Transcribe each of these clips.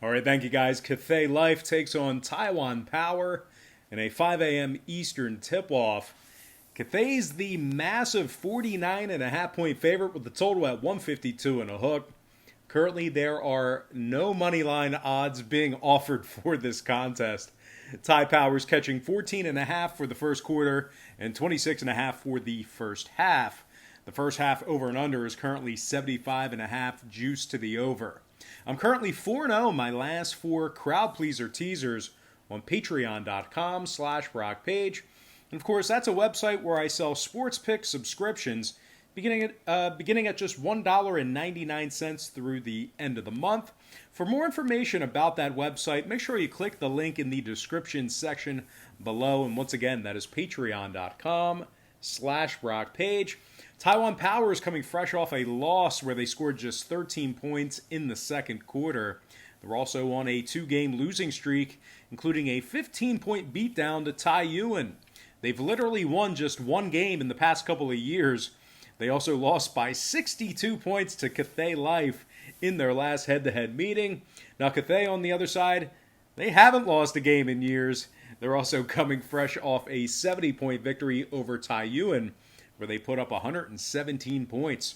All right, thank you guys. Cathay Life takes on Taiwan Power in a 5 a.m. Eastern tip-off. Cathay's the massive 49.5-point favorite with the total at 152 and a hook. Currently, there are no money line odds being offered for this contest. Tai Power's catching 14.5 for the first quarter and 26.5 for the first half. The first half over and under is currently 75.5 juice to the over. I'm currently 4-0 my last 4 crowd pleaser teasers on patreon.com/BrockPage. And of course, that's a website where I sell sports pick subscriptions beginning at just $1.99 through the end of the month. For more information about that website, make sure you click the link in the description section below. And once again, that is patreon.com/BrockPage. Taiwan Power is coming fresh off a loss where they scored just 13 points in the second quarter. They're also on a 2-game losing streak, including a 15-point beatdown to Taiwan. They've literally won just 1 game in the past couple of years. They also lost by 62 points to Cathay Life in their last head-to-head meeting. Now, Cathay on the other side, they haven't lost a game in years. They're also coming fresh off a 70-point victory over Taiwan, where they put up 117 points.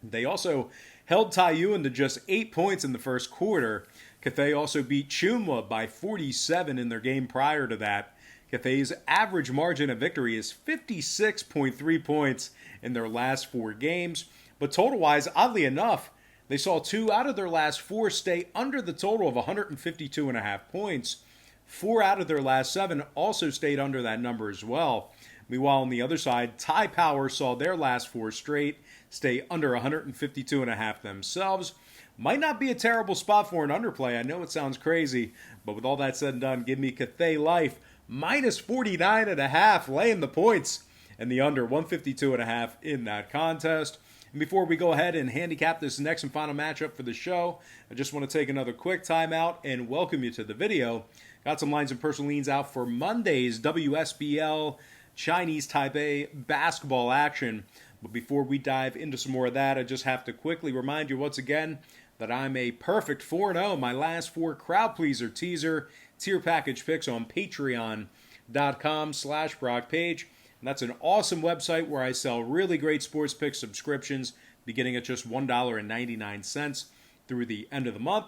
They also held Taiwan to just 8 points in the first quarter. Cathay also beat Chunwa by 47 in their game prior to that. Cathay's average margin of victory is 56.3 points in their last 4 games. But total-wise, oddly enough, they saw 2 out of their last 4 stay under the total of 152.5 points. 4 out of their last 7 also stayed under that number as well. Meanwhile, on the other side, Tai Power saw their last 4 straight stay under 152.5 themselves. Might not be a terrible spot for an underplay. I know it sounds crazy, but with all that said and done, give me Cathay Life minus 49.5, laying the points, and the under 152.5 in that contest. And before we go ahead and handicap this next and final matchup for the show, I just want to take another quick timeout and welcome you to the video. Got some lines and personal leans out for Monday's WSBL Chinese Taipei basketball action. But before we dive into some more of that, I just have to quickly remind you once again that I'm a perfect 4-0 my last 4 crowd pleaser teaser tier package picks on patreon.com/BrockPage. And that's an awesome website where I sell really great sports pick subscriptions beginning at just $1.99 through the end of the month.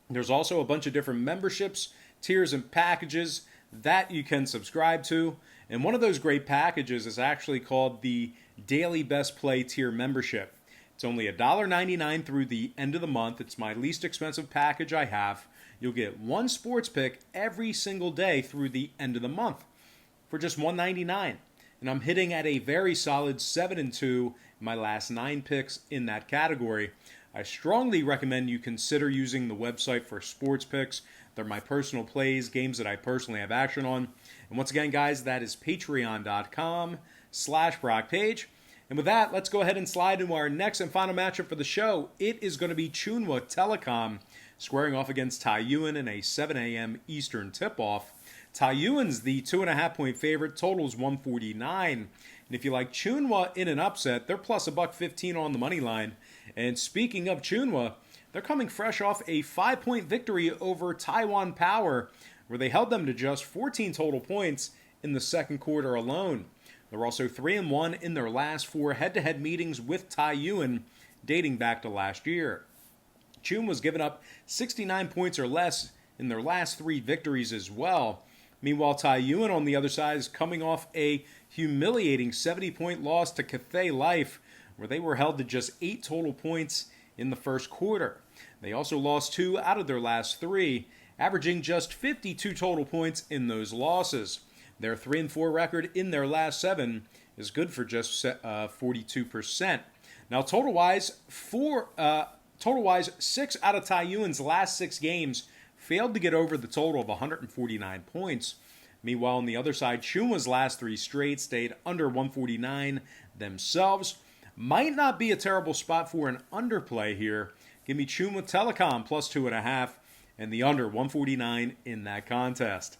There's also a bunch of different memberships, tiers, and packages that you can subscribe to. And one of those great packages is actually called the Daily Best Play Tier Membership. It's only $1.99 through the end of the month. It's my least expensive package I have. You'll get 1 sports pick every single day through the end of the month for just $1.99. And I'm hitting at a very solid 7-2 in my last 9 picks in that category. I strongly recommend you consider using the website for sports picks. They're my personal plays, games that I personally have action on. And once again, guys, that is patreon.com/BrockPage. And with that, let's go ahead and slide into our next and final matchup for the show. It is going to be Chunwa Telecom squaring off against Taiwan in a 7 a.m. Eastern tip-off. Taiwan's the 2.5-point favorite, totals 149. And if you like Chunwa in an upset, they're plus $1.15 on the money line. And speaking of Chunwa, they're coming fresh off a 5-point victory over Taiwan Power, where they held them to just 14 total points in the second quarter alone. They're also 3-1 in their last 4 head-to-head meetings with Taiwan, dating back to last year. Chun was giving up 69 points or less in their last 3 victories as well. Meanwhile, Taiwan on the other side is coming off a humiliating 70-point loss to Cathay Life, where they were held to just 8 total points in the first quarter. They also lost 2 out of their last 3, averaging just 52 total points in those losses. Their 3-4 record in their last 7 is good for just 42%. Now, total-wise, 6 out of Taiwan's last 6 games failed to get over the total of 149 points. Meanwhile, on the other side, Chunwa's last 3 straight stayed under 149 themselves. Might not be a terrible spot for an underplay here. Give me Chunwa Telecom plus 2.5 and the under 149 in that contest.